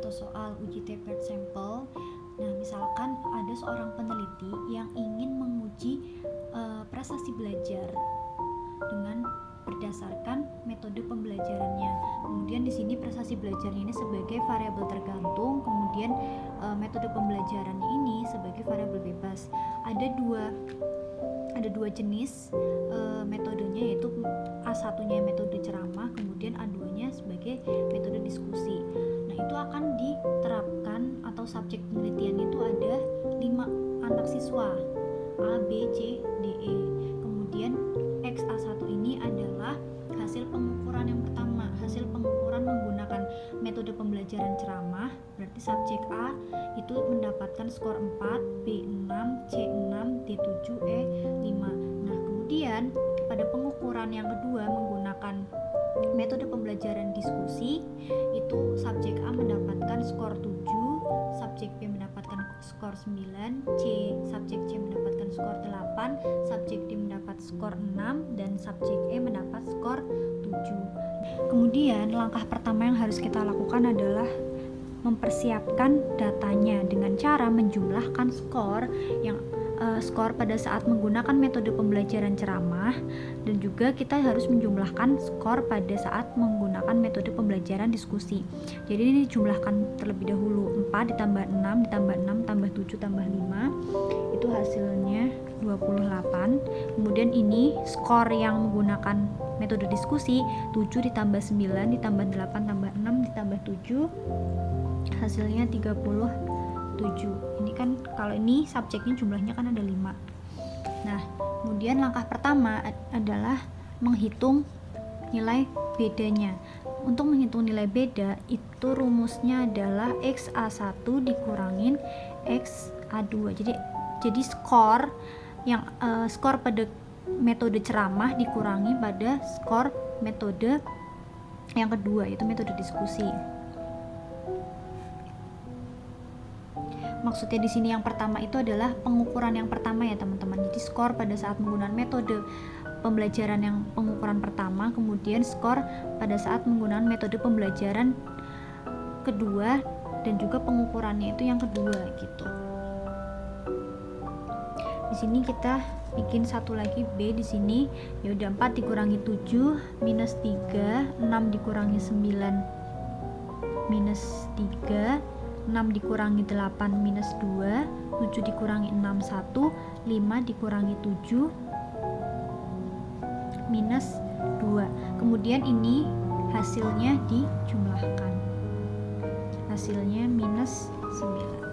atau soal uji TPET sampel. Nah, misalkan ada seorang peneliti yang ingin menguji prestasi belajar dengan berdasarkan metode pembelajarannya. Kemudian di sini prestasi belajarnya ini sebagai variabel tergantung, kemudian metode pembelajarannya ini sebagai variabel bebas. Ada dua jenis metodenya, yaitu A1-nya metode ceramah, kemudian A2-nya sebagai metode diskusi. Nah, itu akan diterapkan atau subjek penelitian itu ada 5 anak siswa, A, B, C, D, E. Kemudian XA1 ini adalah hasil pengukuran yang pertama, hasil pengukuran menggunakan metode pembelajaran ceramah, berarti subjek A itu mendapatkan skor 4, B 6, C 6, D 7, E 5. Nah, kemudian pada pengukuran yang kedua menggunakan metode pembelajaran diskusi, itu subjek A mendapatkan skor 7, subjek B mendapatkan skor 9, subjek C mendapatkan skor 8, subjek D mendapat skor 6, dan subjek E mendapat skor 7. Kemudian langkah pertama yang harus kita lakukan adalah mempersiapkan datanya dengan cara menjumlahkan skor pada saat menggunakan metode pembelajaran ceramah, dan juga kita harus menjumlahkan skor pada saat menggunakan metode pembelajaran diskusi. Jadi ini dijumlahkan terlebih dahulu, 4 ditambah 6 ditambah 6 tambah 7 tambah 5 itu hasilnya 28. Kemudian ini skor yang menggunakan metode diskusi, 7 ditambah 9 ditambah 8 tambah 6 ditambah 7 hasilnya 37. Ini kan kalau ini subjeknya jumlahnya kan ada 5. Nah, kemudian langkah pertama adalah menghitung nilai bedanya. Untuk menghitung nilai beda itu rumusnya adalah XA1 dikurangin XA2. Jadi skor pada metode ceramah dikurangi pada skor metode yang kedua, yaitu metode diskusi. Maksudnya di sini yang pertama itu adalah pengukuran yang pertama ya teman-teman. Jadi skor pada saat menggunakan metode pembelajaran yang pengukuran pertama, kemudian skor pada saat menggunakan metode pembelajaran kedua, dan juga pengukurannya itu yang kedua gitu. Di sini kita bikin satu lagi B di sini. Ya udah, 4 dikurangi 7 minus 3, 6 dikurangi 9 minus 3, 6 dikurangi 8 minus 2, 7 dikurangi 6 1, 5 dikurangi 7 minus 2. Kemudian ini hasilnya dijumlahkan. Hasilnya minus 9.